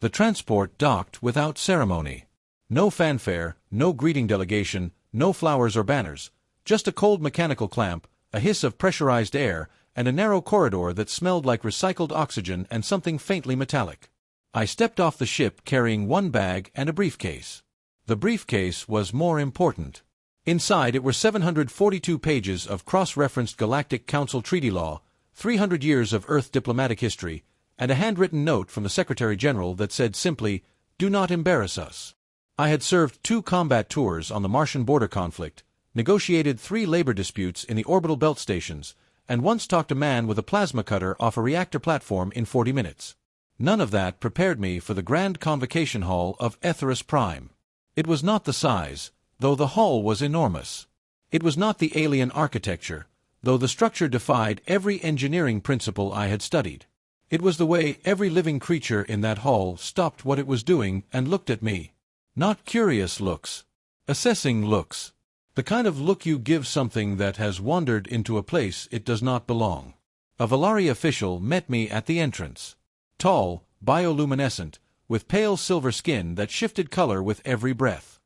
The transport docked without ceremony. No fanfare, no greeting delegation, no flowers or banners, just a cold mechanical clamp, a hiss of pressurized air, and a narrow corridor that smelled like recycled oxygen and something faintly metallic. I stepped off the ship carrying one bag and a briefcase. The briefcase was more important. Inside it were 742 pages of cross-referenced Galactic Council treaty law, 300 years of Earth diplomatic history, and a handwritten note from the Secretary-General that said simply, "Do not embarrass us." I had served 2 combat tours on the Martian border conflict, negotiated 3 labor disputes in the orbital belt stations, and once talked a man with a plasma cutter off a reactor platform in 40 minutes. None of that prepared me for the grand convocation hall of Etheris Prime. It was not the size, though the hall was enormous. It was not the alien architecture, though the structure defied every engineering principle I had studied. It was the way every living creature in that hall stopped what it was doing and looked at me. Not curious looks. Assessing looks. The kind of look you give something that has wandered into a place it does not belong. A Valari official met me at the entrance. Tall, bioluminescent, with pale silver skin that shifted color with every breath.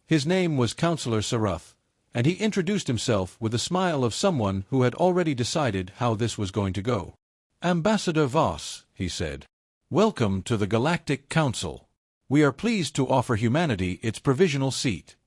His name was Counselor Sarath, and he introduced himself with the smile of someone who had already decided how this was going to go. "Ambassador Voss," he said, "welcome to the Galactic Council. We are pleased to offer humanity its provisional seat."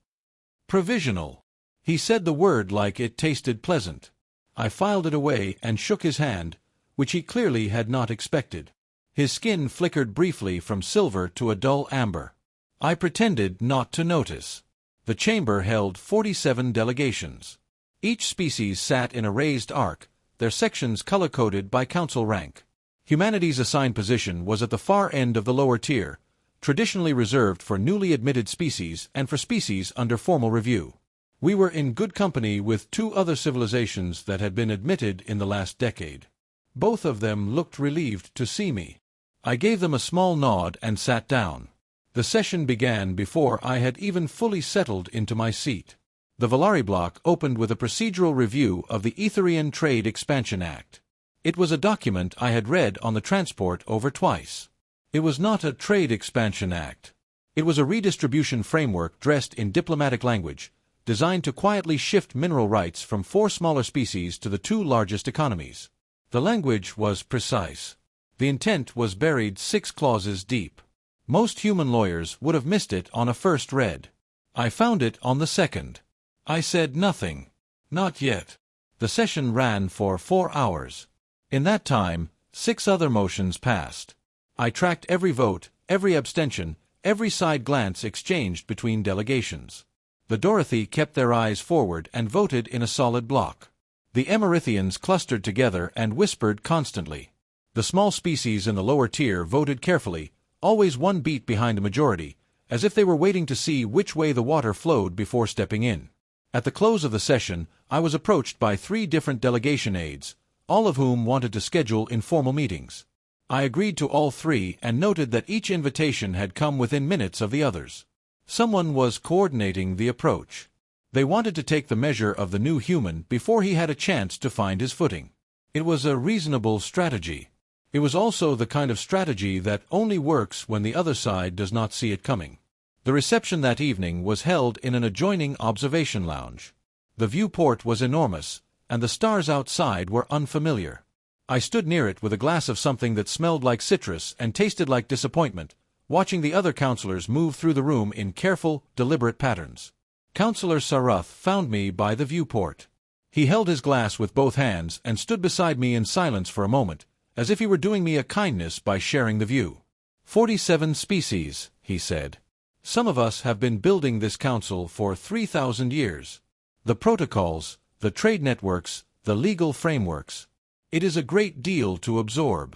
Provisional. He said the word like it tasted pleasant. I filed it away and shook his hand, which he clearly had not expected. His skin flickered briefly from silver to a dull amber. I pretended not to notice. The chamber held 47 delegations. Each species sat in a raised arc, their sections color-coded by council rank. Humanity's assigned position was at the far end of the lower tier, traditionally reserved for newly admitted species and for species under formal review. We were in good company with 2 other civilizations that had been admitted in the last decade. Both of them looked relieved to see me. I gave them a small nod and sat down. The session began before I had even fully settled into my seat. The Valari block opened with a procedural review of the Etherian Trade Expansion Act. It was a document I had read on the transport over twice. It was not a Trade Expansion Act. It was a redistribution framework dressed in diplomatic language, designed to quietly shift mineral rights from 4 smaller species to the 2 largest economies. The language was precise. The intent was buried 6 clauses deep. Most human lawyers would have missed it on a first read. I found it on the second. I said nothing. Not yet. The session ran for 4 hours. In that time, 6 other motions passed. I tracked every vote, every abstention, every side glance exchanged between delegations. The Dorothy kept their eyes forward and voted in a solid block. The Emerithians clustered together and whispered constantly. The small species in the lower tier voted carefully, always 1 beat behind the majority, as if they were waiting to see which way the water flowed before stepping in. At the close of the session, I was approached by 3 different delegation aides, all of whom wanted to schedule informal meetings. I agreed to all 3 and noted that each invitation had come within minutes of the others. Someone was coordinating the approach. They wanted to take the measure of the new human before he had a chance to find his footing. It was a reasonable strategy. It was also the kind of strategy that only works when the other side does not see it coming. The reception that evening was held in an adjoining observation lounge. The viewport was enormous, and the stars outside were unfamiliar. I stood near it with a glass of something that smelled like citrus and tasted like disappointment, watching the other counselors move through the room in careful, deliberate patterns. Counselor Sarath found me by the viewport. He held his glass with both hands and stood beside me in silence for a moment, as if he were doing me a kindness by sharing the view. 47 species, he said. Some of us have been building this council for 3,000 years. The protocols, the trade networks, the legal frameworks. It is a great deal to absorb.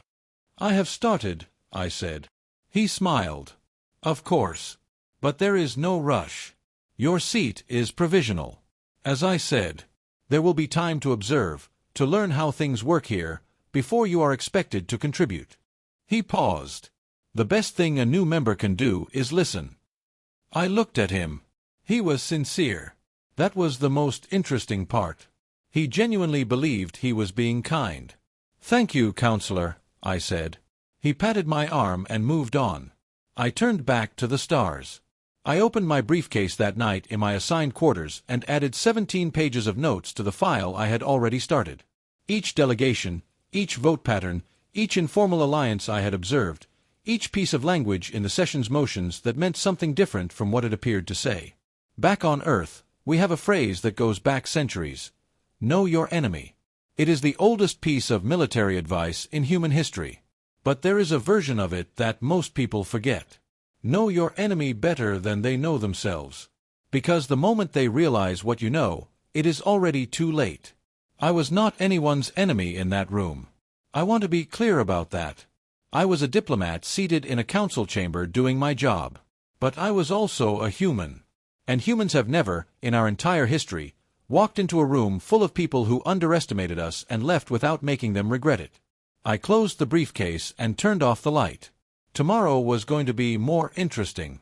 I have started, I said. He smiled. Of course. But there is no rush. Your seat is provisional. As I said, there will be time to observe, to learn how things work here, before you are expected to contribute. He paused. The best thing a new member can do is listen. I looked at him. He was sincere. That was the most interesting part. He genuinely believed he was being kind. "Thank you, Counselor," I said. He patted my arm and moved on. I turned back to the stars. I opened my briefcase that night in my assigned quarters and added 17 pages of notes to the file I had already started. Each delegation, each vote pattern, each informal alliance I had observed, each piece of language in the session's motions that meant something different from what it appeared to say. Back on Earth, we have a phrase that goes back centuries. Know your enemy. It is the oldest piece of military advice in human history. But there is a version of it that most people forget. Know your enemy better than they know themselves. Because the moment they realize what you know, it is already too late. I was not anyone's enemy in that room. I want to be clear about that. I was a diplomat seated in a council chamber doing my job. But I was also a human. And humans have never, in our entire history, walked into a room full of people who underestimated us and left without making them regret it. I closed the briefcase and turned off the light. Tomorrow was going to be more interesting.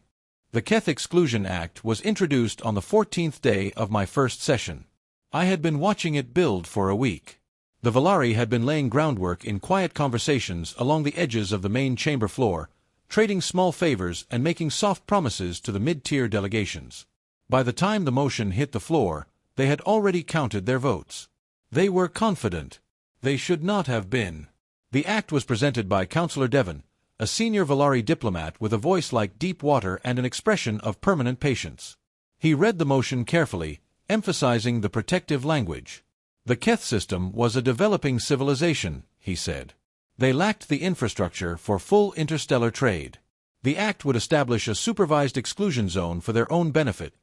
The Keth Exclusion Act was introduced on the 14th day of my first session. I had been watching it build for a week. The Valari had been laying groundwork in quiet conversations along the edges of the main chamber floor, trading small favors and making soft promises to the mid-tier delegations. By the time the motion hit the floor, they had already counted their votes. They were confident. They should not have been. The act was presented by Councillor Devon, a senior Valari diplomat with a voice like deep water and an expression of permanent patience. He read the motion carefully, emphasizing the protective language. The Keth system was a developing civilization, he said. They lacked the infrastructure for full interstellar trade. The act would establish a supervised exclusion zone for their own benefit,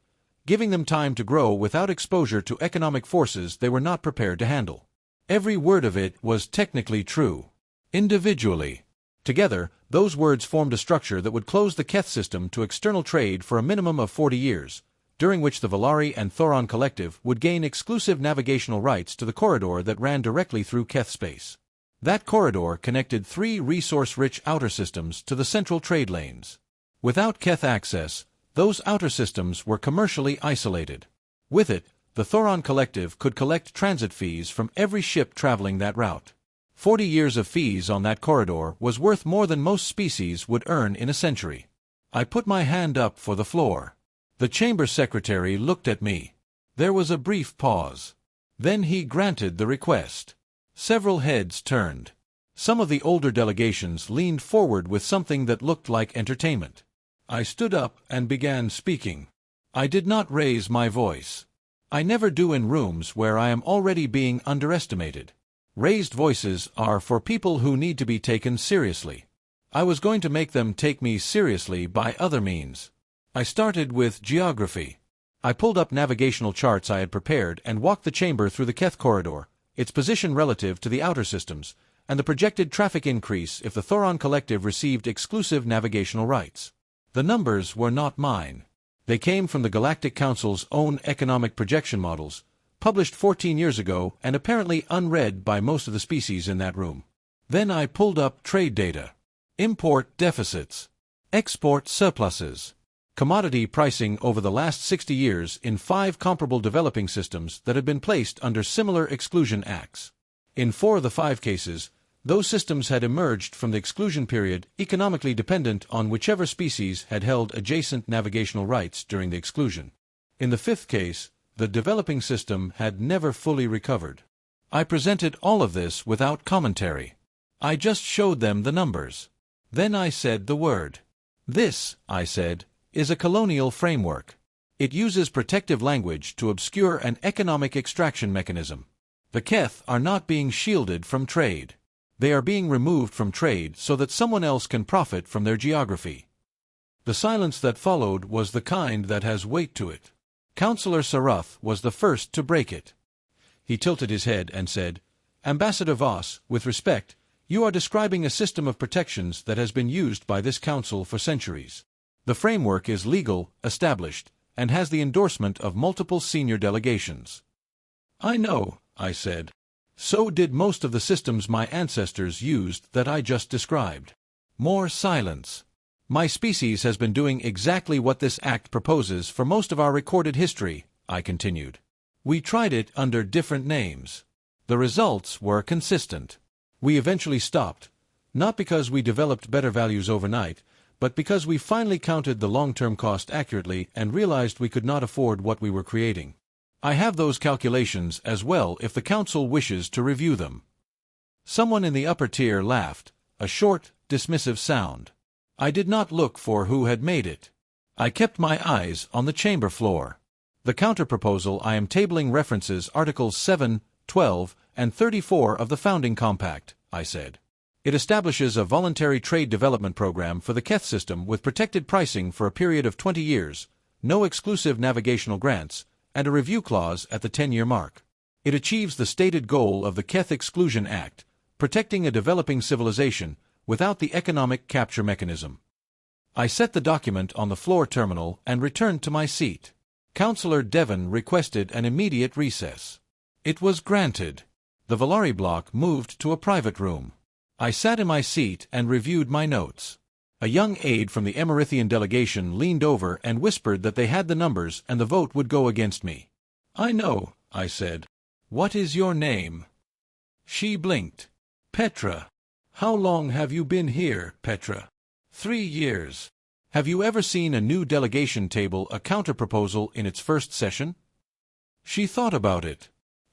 giving them time to grow without exposure to economic forces they were not prepared to handle. Every word of it was technically true. Individually. Together, those words formed a structure that would close the Keth system to external trade for a minimum of 40 years, during which the Valari and Thoron Collective would gain exclusive navigational rights to the corridor that ran directly through Keth space. That corridor connected 3 resource-rich outer systems to the central trade lanes. Without Keth access, those outer systems were commercially isolated. With it, the Thoron Collective could collect transit fees from every ship traveling that route. 40 years of fees on that corridor was worth more than most species would earn in a century. I put my hand up for the floor. The chamber secretary looked at me. There was a brief pause. Then he granted the request. Several heads turned. Some of the older delegations leaned forward with something that looked like entertainment. I stood up and began speaking. I did not raise my voice. I never do in rooms where I am already being underestimated. Raised voices are for people who need to be taken seriously. I was going to make them take me seriously by other means. I started with geography. I pulled up navigational charts I had prepared and walked the chamber through the Keth corridor, its position relative to the outer systems, and the projected traffic increase if the Thoron Collective received exclusive navigational rights. The numbers were not mine. They came from the Galactic Council's own economic projection models, published 14 years ago and apparently unread by most of the species in that room. Then I pulled up trade data. Import deficits. Export surpluses. Commodity pricing over the last 60 years in 5 comparable developing systems that had been placed under similar exclusion acts. In 4 of the 5 cases, those systems had emerged from the exclusion period economically dependent on whichever species had held adjacent navigational rights during the exclusion. In the 5th case, the developing system had never fully recovered. I presented all of this without commentary. I just showed them the numbers. Then I said the word. This, I said, is a colonial framework. It uses protective language to obscure an economic extraction mechanism. The Keth are not being shielded from trade. They are being removed from trade so that someone else can profit from their geography. The silence that followed was the kind that has weight to it. Councillor Sarath was the first to break it. He tilted his head and said, "Ambassador Voss, with respect, you are describing a system of protections that has been used by this council for centuries. The framework is legal, established, and has the endorsement of multiple senior delegations." "I know," I said. "So did most of the systems my ancestors used that I just described." More silence. "My species has been doing exactly what this act proposes for most of our recorded history," I continued. "We tried it under different names. The results were consistent. We eventually stopped, not because we developed better values overnight, but because we finally counted the long-term cost accurately and realized we could not afford what we were creating. I have those calculations as well if the council wishes to review them." Someone in the upper tier laughed, a short, dismissive sound. I did not look for who had made it. I kept my eyes on the chamber floor. "The counterproposal I am tabling references Articles 7, 12, and 34 of the Founding Compact," I said. "It establishes a voluntary trade development program for the Keth system with protected pricing for a period of 20 years, no exclusive navigational grants, and a review clause at the 10-year mark. It achieves the stated goal of the Keth Exclusion Act, protecting a developing civilization without the economic capture mechanism." I set the document on the floor terminal and returned to my seat. Councillor Devon requested an immediate recess. It was granted. The Valari block moved to a private room. I sat in my seat and reviewed my notes. A young aide from the Emerithian delegation leaned over and whispered that they had the numbers and the vote would go against me. "I know," I said. "What is your name?" She blinked. "Petra." "How long have you been here, Petra?" 3 years. "Have you ever seen a new delegation table a counterproposal in its first session?" She thought about it.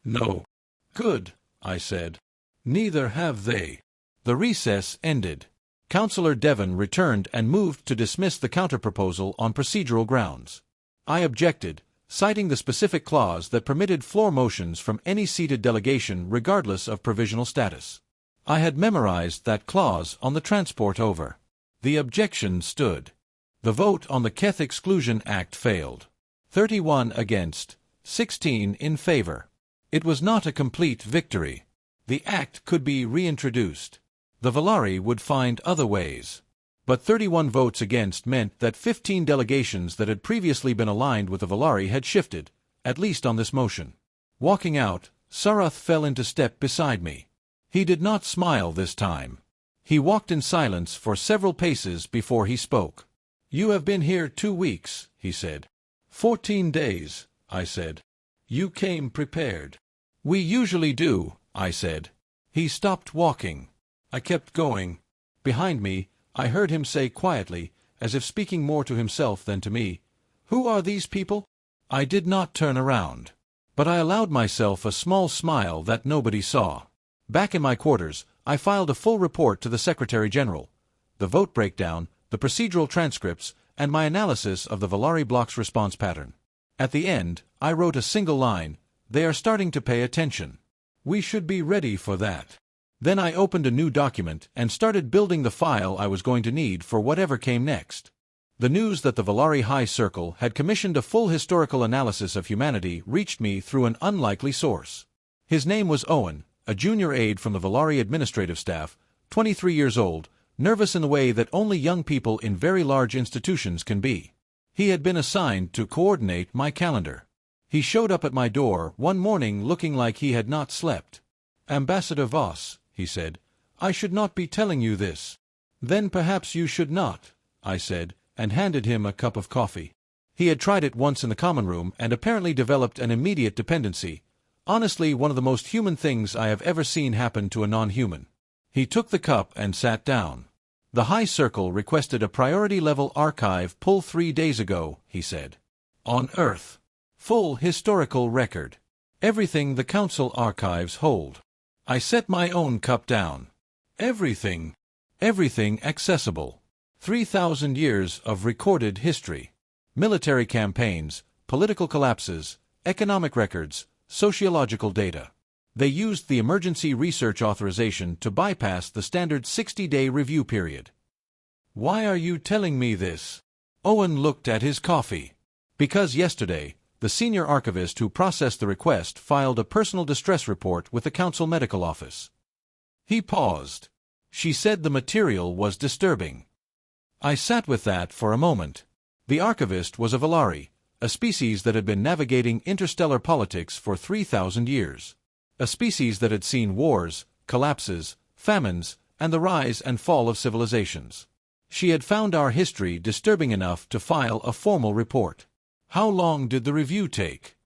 "No." "Good," I said. "Neither have they." The recess ended. Councillor Devon returned and moved to dismiss the counterproposal on procedural grounds. I objected, citing the specific clause that permitted floor motions from any seated delegation regardless of provisional status. I had memorized that clause on the transport over. The objection stood. The vote on the Keth Exclusion Act failed. 31 against, 16 in favor. It was not a complete victory. The act could be reintroduced. The Valari would find other ways. But 31 votes against meant that 15 delegations that had previously been aligned with the Valari had shifted, at least on this motion. Walking out, Sarath fell into step beside me. He did not smile this time. He walked in silence for several paces before he spoke. "You have been here 2 weeks," he said. 14 days, I said. "You came prepared." "We usually do," I said. He stopped walking. I kept going. Behind me, I heard him say quietly, as if speaking more to himself than to me, "Who are these people?" I did not turn around. But I allowed myself a small smile that nobody saw. Back in my quarters, I filed a full report to the Secretary-General. The vote breakdown, the procedural transcripts, and my analysis of the Valari block's response pattern. At the end, I wrote a single line, "They are starting to pay attention. We should be ready for that." Then I opened a new document and started building the file I was going to need for whatever came next. The news that the Valari High Circle had commissioned a full historical analysis of humanity reached me through an unlikely source. His name was Owen, a junior aide from the Valari administrative staff, 23 years old, nervous in the way that only young people in very large institutions can be. He had been assigned to coordinate my calendar. He showed up at my door one morning looking like he had not slept. "Ambassador Voss," he said, "I should not be telling you this." "Then perhaps you should not," I said, and handed him a cup of coffee. He had tried it once in the common room and apparently developed an immediate dependency. Honestly, one of the most human things I have ever seen happen to a non-human. He took the cup and sat down. "The High Circle requested a priority-level archive pull 3 days ago," he said. "On Earth. Full historical record. Everything the Council archives hold." I set my own cup down. Everything. Everything accessible. 3,000 years of recorded history. Military campaigns, political collapses, economic records, sociological data. They used the emergency research authorization to bypass the standard 60-day review period. "Why are you telling me this?" Owen looked at his coffee. "Because yesterday, the senior archivist who processed the request filed a personal distress report with the Council Medical Office." He paused. "She said the material was disturbing." I sat with that for a moment. The archivist was a Valari, a species that had been navigating interstellar politics for 3,000 years. A species that had seen wars, collapses, famines, and the rise and fall of civilizations. She had found our history disturbing enough to file a formal report. "How long did the review take?"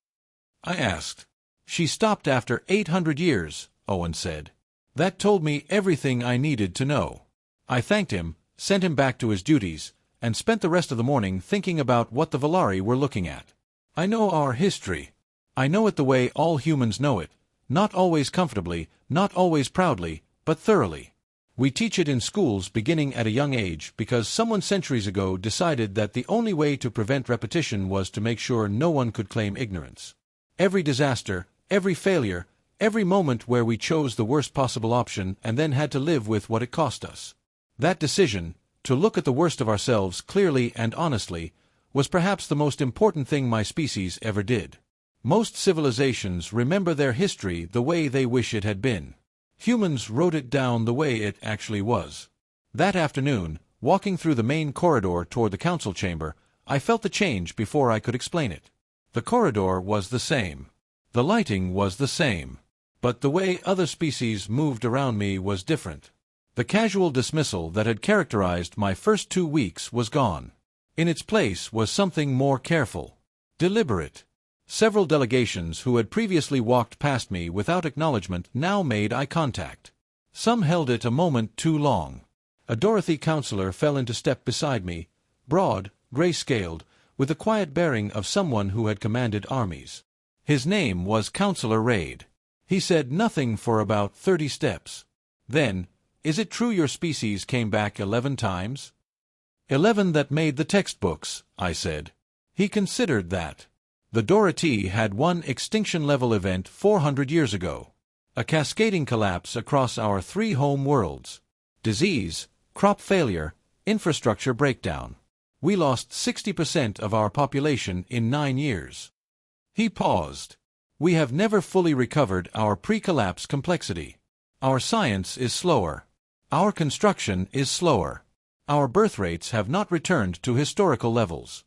I asked. "She stopped after 800 years, Owen said. That told me everything I needed to know." I thanked him, sent him back to his duties, and spent the rest of the morning thinking about what the Valari were looking at. I know our history. I know it the way all humans know it, not always comfortably, not always proudly, but thoroughly. We teach it in schools beginning at a young age because someone centuries ago decided that the only way to prevent repetition was to make sure no one could claim ignorance. Every disaster, every failure, every moment where we chose the worst possible option and then had to live with what it cost us. That decision, to look at the worst of ourselves clearly and honestly, was perhaps the most important thing my species ever did. Most civilizations remember their history the way they wish it had been. Humans wrote it down the way it actually was. That afternoon, walking through the main corridor toward the council chamber, I felt the change before I could explain it. The corridor was the same. The lighting was the same. But the way other species moved around me was different. The casual dismissal that had characterized my first 2 weeks was gone. In its place was something more careful, deliberate. Several delegations who had previously walked past me without acknowledgement now made eye contact. Some held it a moment too long. A Dorothy counselor fell into step beside me, broad, gray-scaled, with the quiet bearing of someone who had commanded armies. His name was Counselor Raid. He said nothing for about 30 steps. Then, "Is it true your species came back 11 times?" 11 that made the textbooks, I said. He considered that. The Dorothy had one extinction-level event 400 years ago. A cascading collapse across our 3 home worlds. Disease, crop failure, infrastructure breakdown. We lost 60% of our population in 9 years. He paused. We have never fully recovered our pre-collapse complexity. Our science is slower. Our construction is slower. Our birth rates have not returned to historical levels.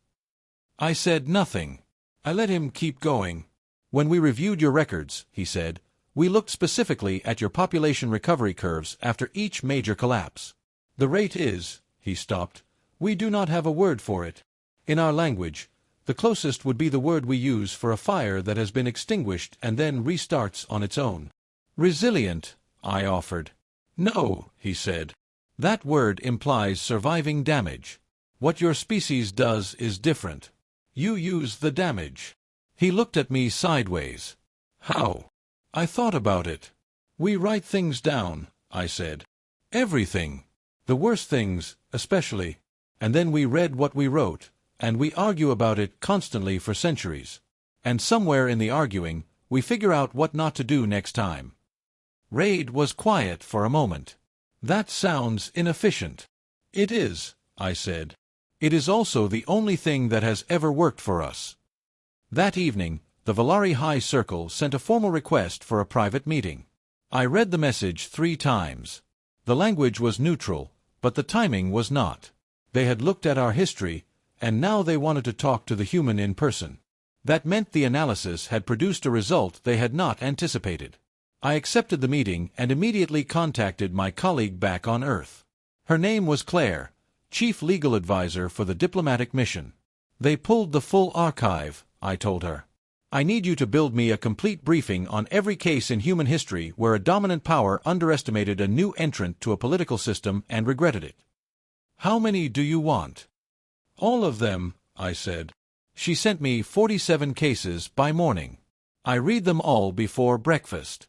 I said nothing. I let him keep going. When we reviewed your records, he said, we looked specifically at your population recovery curves after each major collapse. The rate is, he stopped, we do not have a word for it. In our language, the closest would be the word we use for a fire that has been extinguished and then restarts on its own. Resilient, I offered. No, he said. That word implies surviving damage. What your species does is different. You use the damage. He looked at me sideways. How? I thought about it. We write things down, I said. Everything. The worst things, especially. And then we read what we wrote, and we argue about it constantly for centuries. And somewhere in the arguing, we figure out what not to do next time. Raid was quiet for a moment. That sounds inefficient. It is, I said. It is also the only thing that has ever worked for us. That evening, the Valari High Circle sent a formal request for a private meeting. I read the message 3 times. The language was neutral, but the timing was not. They had looked at our history, and now they wanted to talk to the human in person. That meant the analysis had produced a result they had not anticipated. I accepted the meeting and immediately contacted my colleague back on Earth. Her name was Claire, Chief Legal Advisor for the diplomatic mission. They pulled the full archive, I told her. I need you to build me a complete briefing on every case in human history where a dominant power underestimated a new entrant to a political system and regretted it. How many do you want? All of them, I said. She sent me 47 cases by morning. I read them all before breakfast.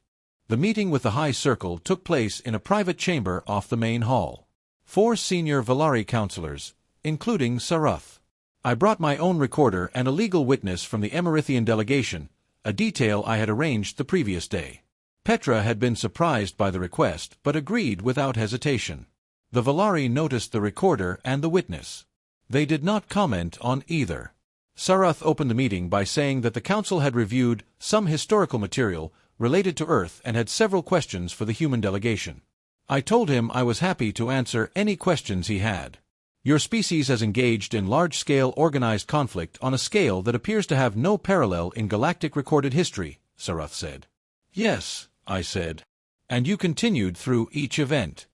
The meeting with the High Circle took place in a private chamber off the main hall. 4 senior Valari counselors, including Sarath. I brought my own recorder and a legal witness from the Emerithian delegation, a detail I had arranged the previous day. Petra had been surprised by the request, but agreed without hesitation. The Valari noticed the recorder and the witness. They did not comment on either. Sarath opened the meeting by saying that the council had reviewed some historical material related to Earth and had several questions for the human delegation. I told him I was happy to answer any questions he had. Your species has engaged in large-scale organized conflict on a scale that appears to have no parallel in galactic recorded history, Sarath said. Yes, I said. And you continued through each event.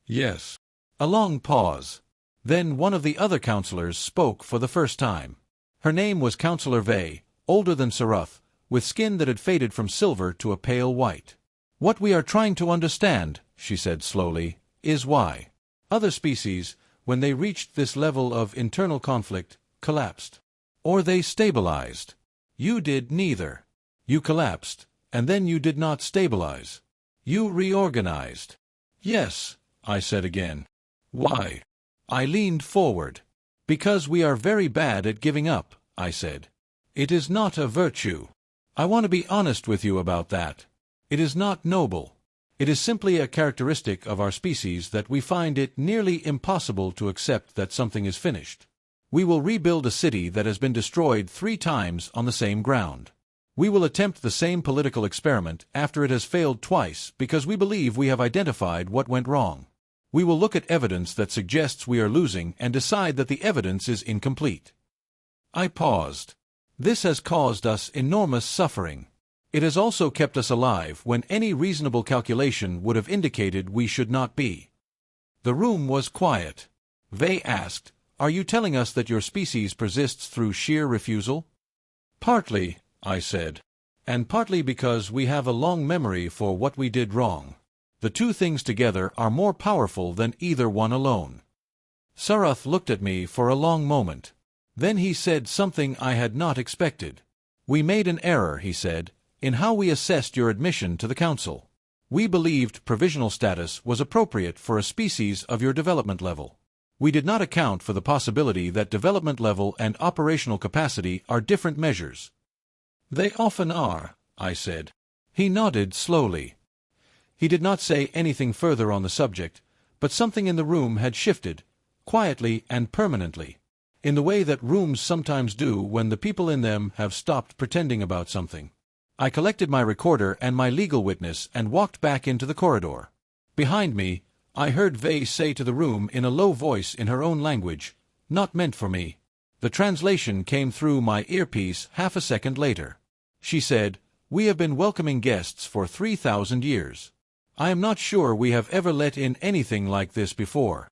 Yes. A long pause. Then one of the other counselors spoke for the first time. Her name was Counselor Vey, older than Sarath, with skin that had faded from silver to a pale white. What we are trying to understand, she said slowly, is why. Other species, when they reached this level of internal conflict, collapsed. Or they stabilized. You did neither. You collapsed, and then you did not stabilize. You reorganized. Yes, I said again. Why? I leaned forward. Because we are very bad at giving up, I said. It is not a virtue. I want to be honest with you about that. It is not noble. It is simply a characteristic of our species that we find it nearly impossible to accept that something is finished. We will rebuild a city that has been destroyed 3 times on the same ground. We will attempt the same political experiment after it has failed twice because we believe we have identified what went wrong. We will look at evidence that suggests we are losing and decide that the evidence is incomplete. I paused. This has caused us enormous suffering. It has also kept us alive when any reasonable calculation would have indicated we should not be. The room was quiet. Vey asked, "Are you telling us that your species persists through sheer refusal?" "Partly," I said. "And partly because we have a long memory for what we did wrong. The two things together are more powerful than either one alone." Sarath looked at me for a long moment. Then he said something I had not expected. "We made an error," he said, "in how we assessed your admission to the Council. We believed provisional status was appropriate for a species of your development level. We did not account for the possibility that development level and operational capacity are different measures." "They often are," I said. He nodded slowly. He did not say anything further on the subject, but something in the room had shifted, quietly and permanently, in the way that rooms sometimes do when the people in them have stopped pretending about something. I collected my recorder and my legal witness and walked back into the corridor. Behind me, I heard Vey say to the room in a low voice in her own language, "Not meant for me." The translation came through my earpiece half a second later. She said, "We have been welcoming guests for 3,000 years. I am not sure we have ever let in anything like this before."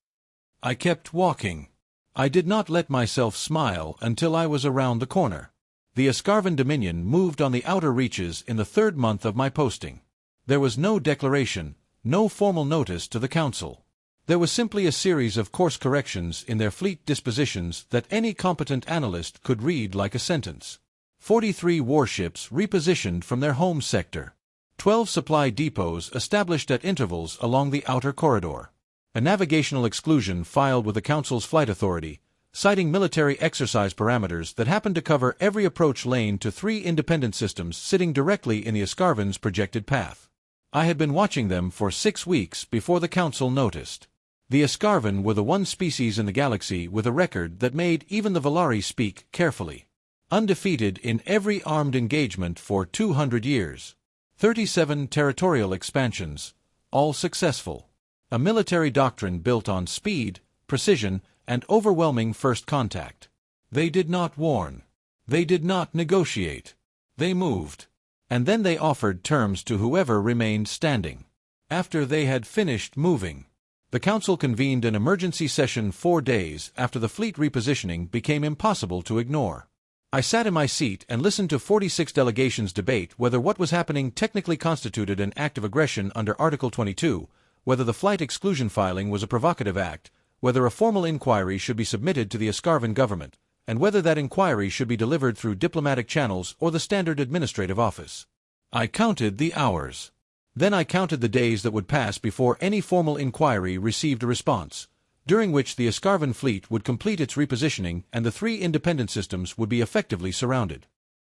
I kept walking. I did not let myself smile until I was around the corner. The Escarvan Dominion moved on the outer reaches in the 3rd month of my posting. There was no declaration, no formal notice to the Council. There was simply a series of course corrections in their fleet dispositions that any competent analyst could read like a sentence. 43 warships repositioned from their home sector. 12 supply depots established at intervals along the outer corridor. A navigational exclusion filed with the Council's flight authority, citing military exercise parameters that happened to cover every approach lane to 3 independent systems sitting directly in the Escarvan's projected path. I had been watching them for 6 weeks before the Council noticed. The Escarvan were the one species in the galaxy with a record that made even the Valari speak carefully. Undefeated in every armed engagement for 200 years. 37 territorial expansions, all successful. A military doctrine built on speed, precision, and overwhelming first contact. They did not warn. They did not negotiate. They moved. And then they offered terms to whoever remained standing. After they had finished moving, the Council convened an emergency session 4 days after the fleet repositioning became impossible to ignore. I sat in my seat and listened to 46 delegations debate whether what was happening technically constituted an act of aggression under Article 22, whether the flight exclusion filing was a provocative act, whether a formal inquiry should be submitted to the Escarvan government, and whether that inquiry should be delivered through diplomatic channels or the standard administrative office. I counted the hours. Then I counted the days that would pass before any formal inquiry received a response, during which the Escarvan fleet would complete its repositioning and the 3 independent systems would be effectively surrounded.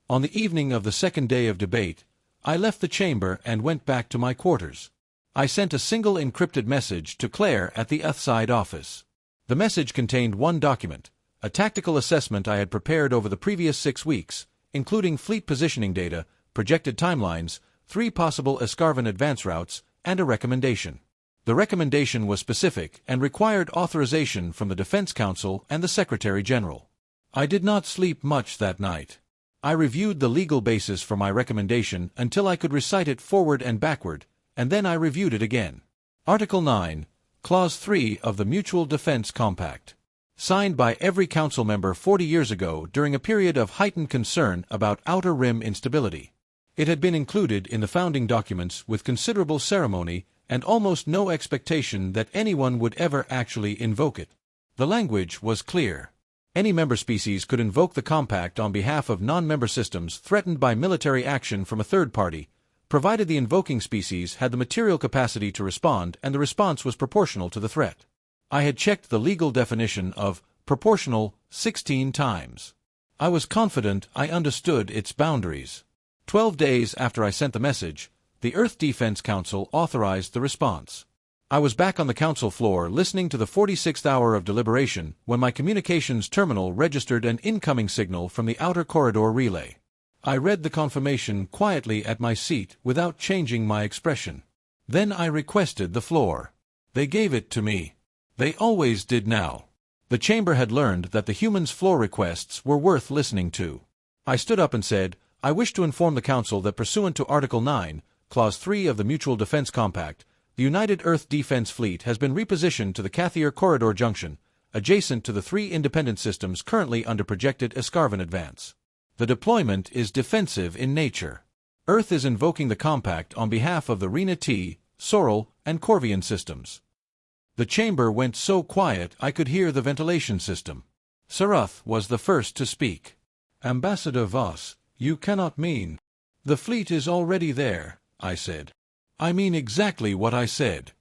On the evening of the 2nd day of debate, I left the chamber and went back to my quarters. I sent a single encrypted message to Claire at the Earthside office. The message contained one document, a tactical assessment I had prepared over the previous 6 weeks, including fleet positioning data, projected timelines, 3 possible Escarvan advance routes, and a recommendation. The recommendation was specific and required authorization from the Defense Council and the Secretary General. I did not sleep much that night. I reviewed the legal basis for my recommendation until I could recite it forward and backward, and then I reviewed it again. Article 9, Clause 3 of the Mutual Defense Compact. Signed by every Council member 40 years ago during a period of heightened concern about outer rim instability. It had been included in the founding documents with considerable ceremony and almost no expectation that anyone would ever actually invoke it. The language was clear. Any member species could invoke the compact on behalf of non-member systems threatened by military action from a third party, provided the invoking species had the material capacity to respond and the response was proportional to the threat. I had checked the legal definition of proportional 16 times. I was confident I understood its boundaries. 12 days after I sent the message, the Earth Defense Council authorized the response. I was back on the council floor listening to the 46th hour of deliberation when my communications terminal registered an incoming signal from the outer corridor relay. I read the confirmation quietly at my seat without changing my expression. Then I requested the floor. They gave it to me. They always did now. The chamber had learned that the humans' floor requests were worth listening to. I stood up and said, I wish to inform the Council that pursuant to Article 9, Clause 3 of the Mutual Defense Compact, the United Earth Defense Fleet has been repositioned to the Cathier Corridor Junction, adjacent to the 3 independent systems currently under projected Escarvan advance. The deployment is defensive in nature. Earth is invoking the compact on behalf of the Rena T, Sorrel, and Corvian systems. The chamber went so quiet I could hear the ventilation system. Sarath was the first to speak. Ambassador Voss, you cannot mean. The fleet is already there, I said. I mean exactly what I said.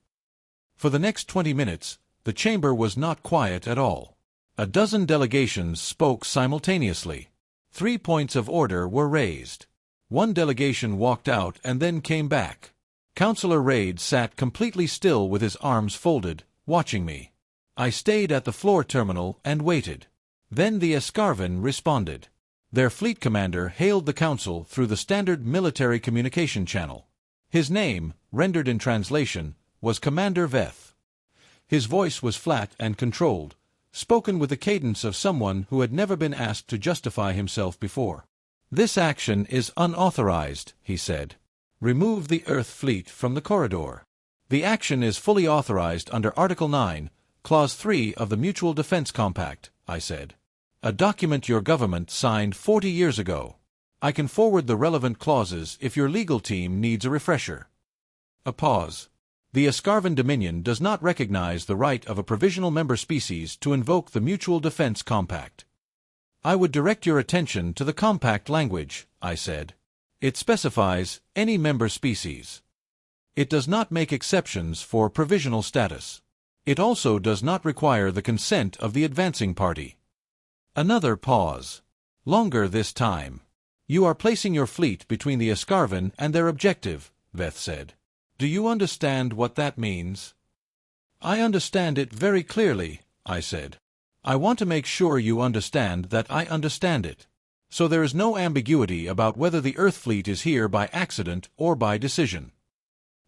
For the next 20 minutes, the chamber was not quiet at all. A dozen delegations spoke simultaneously. 3 points of order were raised. One delegation walked out and then came back. Councillor Raid sat completely still with his arms folded, watching me. I stayed at the floor terminal and waited. Then the Escarvan responded. Their fleet commander hailed the council through the standard military communication channel. His name, rendered in translation, was Commander Veth. His voice was flat and controlled, spoken with the cadence of someone who had never been asked to justify himself before. This action is unauthorized, he said. Remove the Earth fleet from the corridor. The action is fully authorized under Article 9, Clause 3 of the Mutual Defense Compact, I said. A document your government signed 40 years ago. I can forward the relevant clauses if your legal team needs a refresher. A pause. The Escarvan Dominion does not recognize the right of a provisional member species to invoke the Mutual Defense Compact. I would direct your attention to the compact language, I said. It specifies any member species. It does not make exceptions for provisional status. It also does not require the consent of the advancing party. Another pause. Longer this time. You are placing your fleet between the Escarvan and their objective, Veth said. Do you understand what that means? I understand it very clearly, I said. I want to make sure you understand that I understand it. So there is no ambiguity about whether the Earth fleet is here by accident or by decision.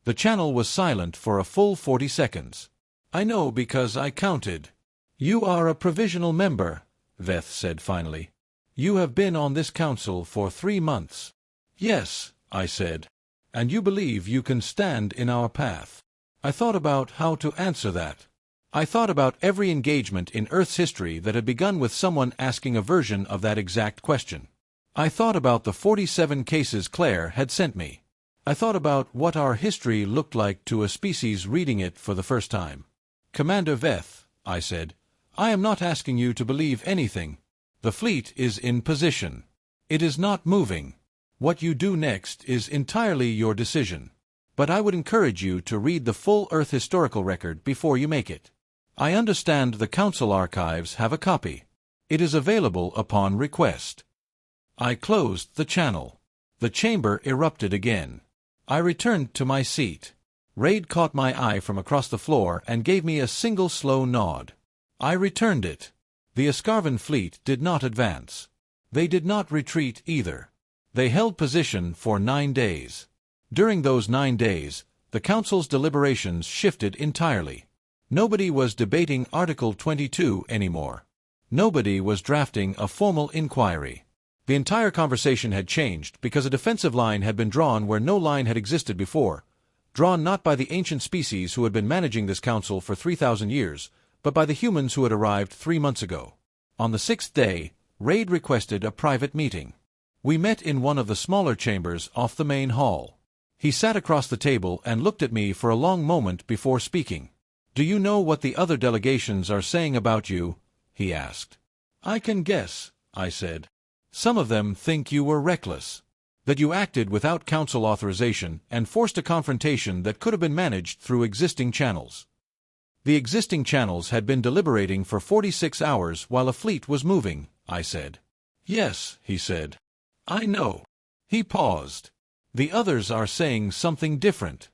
The channel was silent for a full 40 seconds. I know because I counted. You are a provisional member, Veth said finally. You have been on this council for 3 months. Yes, I said. And you believe you can stand in our path. I thought about how to answer that. I thought about every engagement in Earth's history that had begun with someone asking a version of that exact question. I thought about the 47 cases Claire had sent me. I thought about what our history looked like to a species reading it for the first time. Commander Veth, I said, I am not asking you to believe anything. The fleet is in position. It is not moving. What you do next is entirely your decision. But I would encourage you to read the full Earth historical record before you make it. I understand the Council archives have a copy. It is available upon request. I closed the channel. The chamber erupted again. I returned to my seat. Raid caught my eye from across the floor and gave me a single slow nod. I returned it. The Escarvan fleet did not advance. They did not retreat either. They held position for 9 days. During those 9 days, the Council's deliberations shifted entirely. Nobody was debating Article 22 anymore. Nobody was drafting a formal inquiry. The entire conversation had changed because a defensive line had been drawn where no line had existed before, drawn not by the ancient species who had been managing this council for 3,000 years, but by the humans who had arrived 3 months ago. On the 6th day, Raid requested a private meeting. We met in one of the smaller chambers off the main hall. He sat across the table and looked at me for a long moment before speaking. "Do you know what the other delegations are saying about you?" he asked. "I can guess," I said. "Some of them think you were reckless. That you acted without council authorization and forced a confrontation that could have been managed through existing channels." "The existing channels had been deliberating for 46 hours while a fleet was moving," I said. "Yes," he said. "I know." He paused. "The others are saying something different."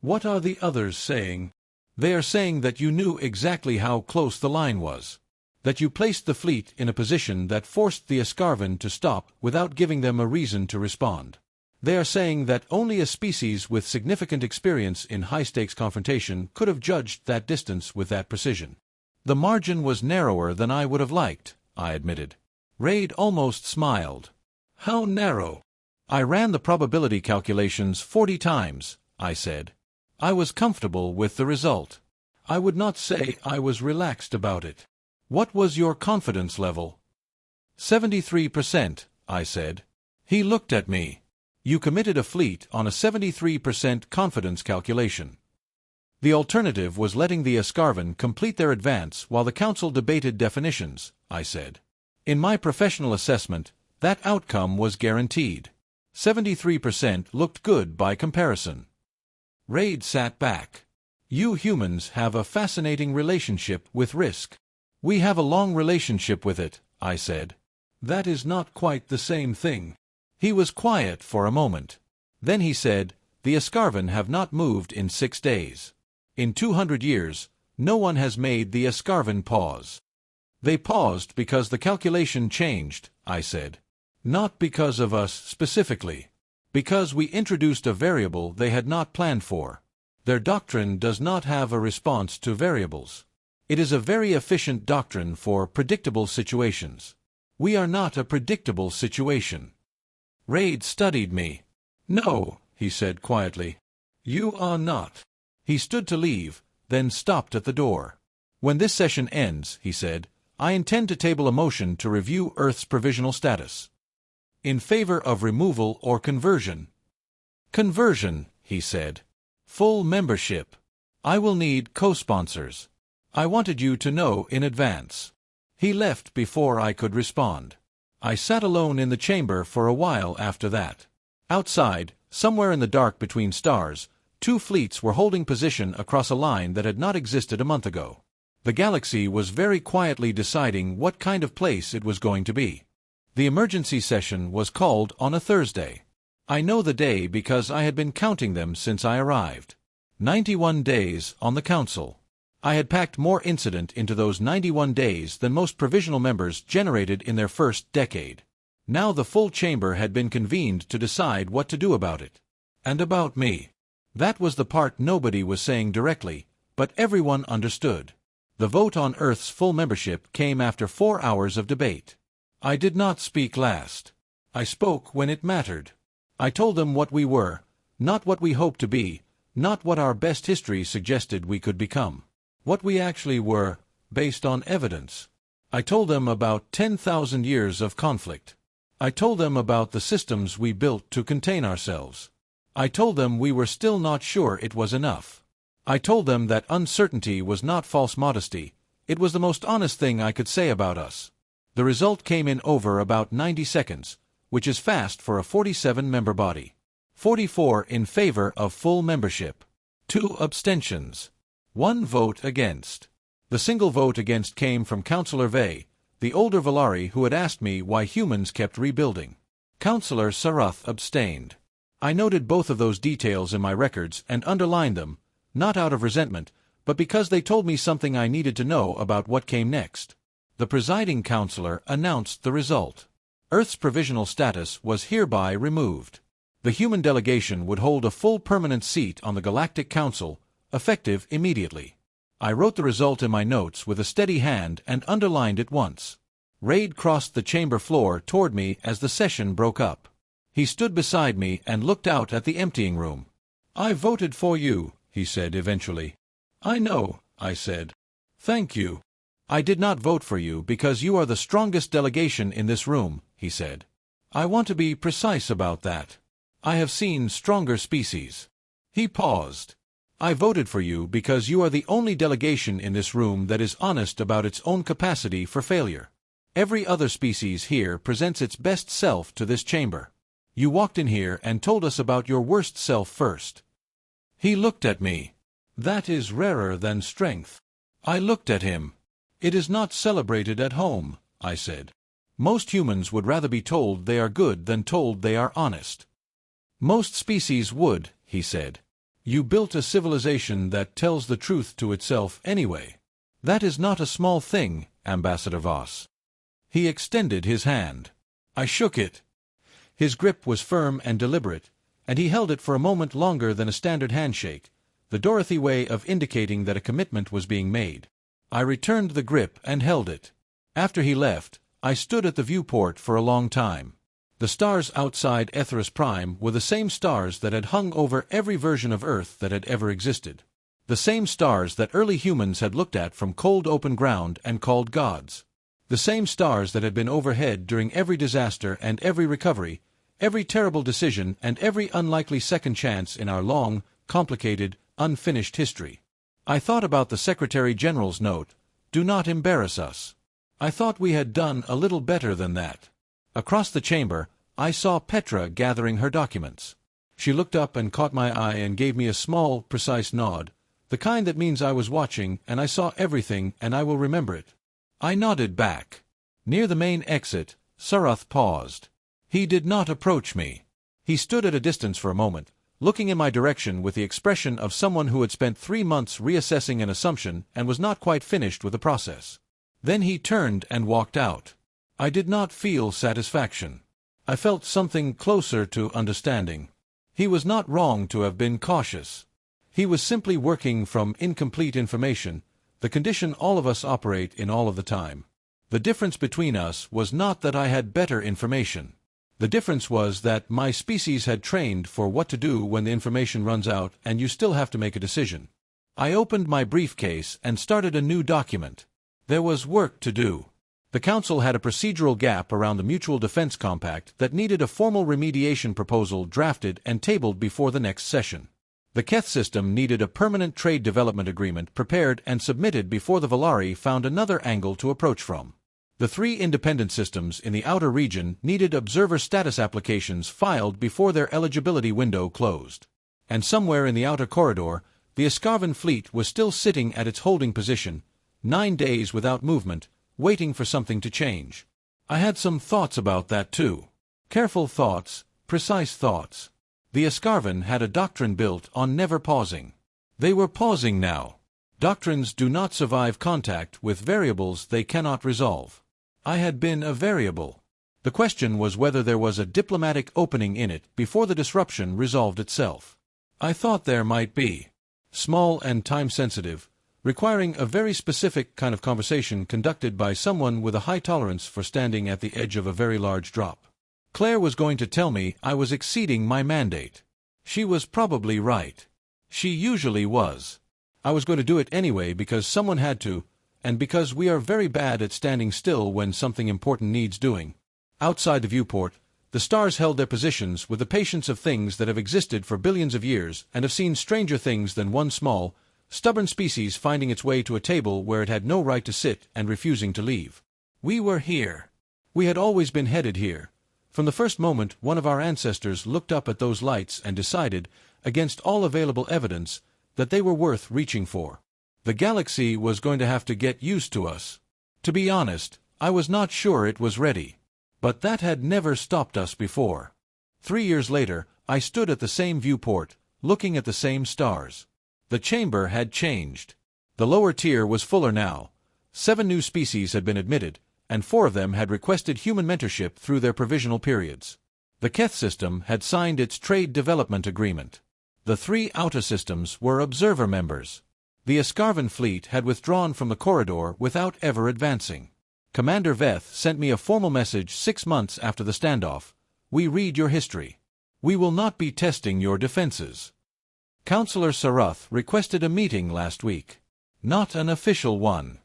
"What are the others saying?" "They are saying that you knew exactly how close the line was. That you placed the fleet in a position that forced the Escarvan to stop without giving them a reason to respond. They are saying that only a species with significant experience in high-stakes confrontation could have judged that distance with that precision." "The margin was narrower than I would have liked," I admitted. Raid almost smiled. "How narrow?" "I ran the probability calculations 40 times, I said. "I was comfortable with the result. I would not say I was relaxed about it." "What was your confidence level?" 73%, I said. He looked at me. "You committed a fleet on a 73% confidence calculation. The alternative was letting the Escarvan complete their advance while the Council debated definitions," I said. "In my professional assessment, that outcome was guaranteed. 73% looked good by comparison." Raid sat back. "You humans have a fascinating relationship with risk." "We have a long relationship with it," I said. "That is not quite the same thing." He was quiet for a moment. Then he said, "The Escarvan have not moved in 6 days. In 200 years, no one has made the Escarvan pause." "They paused because the calculation changed," I said. "Not because of us specifically. Because we introduced a variable they had not planned for. Their doctrine does not have a response to variables. It is a very efficient doctrine for predictable situations. We are not a predictable situation." Raid studied me. "No," he said quietly. "You are not." He stood to leave, then stopped at the door. "When this session ends," he said, "I intend to table a motion to review Earth's provisional status. In favor of removal or conversion?" "Conversion," he said. "Full membership. I will need co-sponsors. I wanted you to know in advance." He left before I could respond. I sat alone in the chamber for a while after that. Outside, somewhere in the dark between stars, 2 fleets were holding position across a line that had not existed a month ago. The galaxy was very quietly deciding what kind of place it was going to be. The emergency session was called on a Thursday. I know the day because I had been counting them since I arrived. 91 days on the Council. I had packed more incident into those 91 days than most provisional members generated in their first decade. Now the full chamber had been convened to decide what to do about it. And about me. That was the part nobody was saying directly, but everyone understood. The vote on Earth's full membership came after 4 hours of debate. I did not speak last. I spoke when it mattered. I told them what we were, not what we hoped to be, not what our best history suggested we could become. What we actually were, based on evidence. I told them about 10,000 years of conflict. I told them about the systems we built to contain ourselves. I told them we were still not sure it was enough. I told them that uncertainty was not false modesty, it was the most honest thing I could say about us. The result came in over about 90 seconds, which is fast for a 47-member body. 44 in favor of full membership. 2 abstentions. 1 vote against. The single vote against came from Councillor Vey, the older Valari who had asked me why humans kept rebuilding. Councillor Sarath abstained. I noted both of those details in my records and underlined them, not out of resentment, but because they told me something I needed to know about what came next. The presiding councillor announced the result. Earth's provisional status was hereby removed. The human delegation would hold a full permanent seat on the Galactic Council, effective immediately. I wrote the result in my notes with a steady hand and underlined it once. Raid crossed the chamber floor toward me as the session broke up. He stood beside me and looked out at the emptying room. "I voted for you," he said eventually. "I know," I said. "Thank you." "I did not vote for you because you are the strongest delegation in this room," he said. "I want to be precise about that. I have seen stronger species. He paused. I voted for you because you are the only delegation in this room that is honest about its own capacity for failure. Every other species here presents its best self to this chamber. You walked in here and told us about your worst self first. He looked at me. That is rarer than strength. I looked at him. It is not celebrated at home, I said. Most humans would rather be told they are good than told they are honest. Most species would, he said. You built a civilization that tells the truth to itself anyway. That is not a small thing, Ambassador Voss. He extended his hand. I shook it. His grip was firm and deliberate, and he held it for a moment longer than a standard handshake, the Dorothy way of indicating that a commitment was being made. I returned the grip and held it. After he left, I stood at the viewport for a long time. The stars outside Etheris Prime were the same stars that had hung over every version of Earth that had ever existed. The same stars that early humans had looked at from cold open ground and called gods. The same stars that had been overhead during every disaster and every recovery, every terrible decision and every unlikely second chance in our long, complicated, unfinished history. I thought about the Secretary General's note, "Do not embarrass us." I thought we had done a little better than that. Across the chamber, I saw Petra gathering her documents. She looked up and caught my eye and gave me a small, precise nod, the kind that means I was watching and I saw everything and I will remember it. I nodded back. Near the main exit, Sarath paused. He did not approach me. He stood at a distance for a moment, looking in my direction with the expression of someone who had spent 3 months reassessing an assumption and was not quite finished with the process. Then he turned and walked out. I did not feel satisfaction. I felt something closer to understanding. He was not wrong to have been cautious. He was simply working from incomplete information, the condition all of us operate in all of the time. The difference between us was not that I had better information. The difference was that my species had trained for what to do when the information runs out and you still have to make a decision. I opened my briefcase and started a new document. There was work to do. The Council had a procedural gap around the Mutual Defense Compact that needed a formal remediation proposal drafted and tabled before the next session. The Keth system needed a permanent trade development agreement prepared and submitted before the Valari found another angle to approach from. The 3 independent systems in the outer region needed observer status applications filed before their eligibility window closed. And somewhere in the outer corridor, the Escarvan fleet was still sitting at its holding position, 9 days without movement, waiting for something to change. I had some thoughts about that too. Careful thoughts, precise thoughts. The Escarvan had a doctrine built on never pausing. They were pausing now. Doctrines do not survive contact with variables they cannot resolve. I had been a variable. The question was whether there was a diplomatic opening in it before the disruption resolved itself. I thought there might be. Small and time-sensitive, requiring a very specific kind of conversation conducted by someone with a high tolerance for standing at the edge of a very large drop. Claire was going to tell me I was exceeding my mandate. She was probably right. She usually was. I was going to do it anyway because someone had to, and because we are very bad at standing still when something important needs doing. Outside the viewport, the stars held their positions with the patience of things that have existed for billions of years and have seen stranger things than one small, stubborn species finding its way to a table where it had no right to sit and refusing to leave. We were here. We had always been headed here. From the first moment one of our ancestors looked up at those lights and decided, against all available evidence, that they were worth reaching for. The galaxy was going to have to get used to us. To be honest, I was not sure it was ready. But that had never stopped us before. 3 years later, I stood at the same viewport, looking at the same stars. The chamber had changed. The lower tier was fuller now. 7 new species had been admitted, and 4 of them had requested human mentorship through their provisional periods. The Keth system had signed its trade development agreement. The 3 outer systems were observer members. The Escarvan fleet had withdrawn from the corridor without ever advancing. Commander Veth sent me a formal message 6 months after the standoff. We read your history. We will not be testing your defenses. Counselor Sarath requested a meeting last week. Not an official one.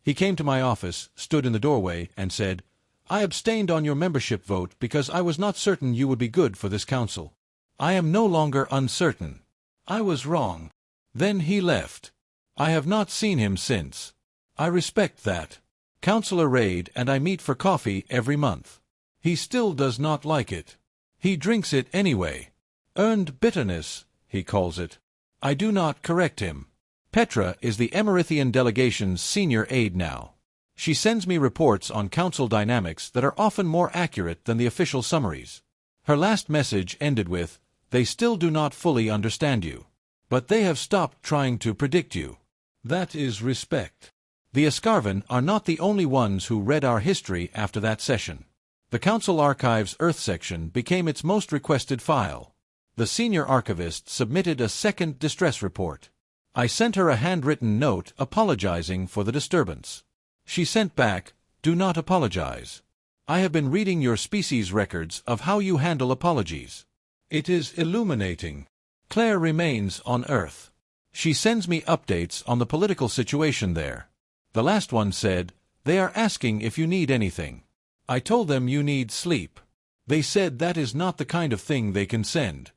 He came to my office, stood in the doorway, and said, "I abstained on your membership vote because I was not certain you would be good for this council. I am no longer uncertain. I was wrong. Then he left. I have not seen him since. I respect that. Counselor Raid and I meet for coffee every month. He still does not like it. He drinks it anyway. Earned bitterness, he calls it. I do not correct him. Petra is the Emerithian delegation's senior aide now. She sends me reports on council dynamics that are often more accurate than the official summaries. Her last message ended with, "They still do not fully understand you. But they have stopped trying to predict you." That is respect. The Escarvan are not the only ones who read our history after that session. The Council Archive's Earth section became its most requested file. The senior archivist submitted a second distress report. I sent her a handwritten note apologizing for the disturbance. She sent back, "Do not apologize. I have been reading your species records of how you handle apologies. It is illuminating. Claire remains on Earth. She sends me updates on the political situation there. The last one said, they are asking if you need anything. I told them you need sleep. They said that is not the kind of thing they can send."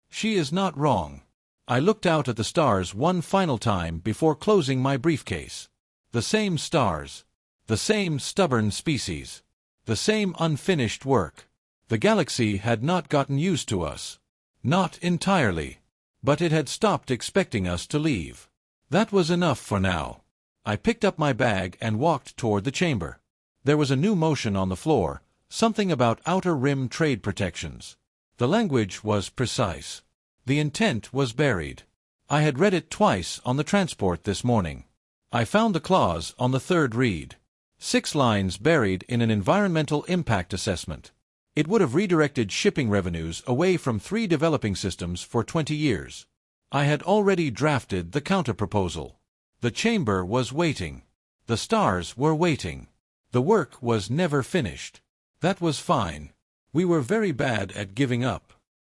She is not wrong. I looked out at the stars one final time before closing my briefcase. The same stars. The same stubborn species. The same unfinished work. The galaxy had not gotten used to us. Not entirely. But it had stopped expecting us to leave. That was enough for now. I picked up my bag and walked toward the chamber. There was a new motion on the floor, something about outer rim trade protections. The language was precise. The intent was buried. I had read it twice on the transport this morning. I found the clause on the third read. 6 lines buried in an environmental impact assessment. It would have redirected shipping revenues away from 3 developing systems for 20 years. I had already drafted the counterproposal. The chamber was waiting. The stars were waiting. The work was never finished. That was fine. We were very bad at giving up.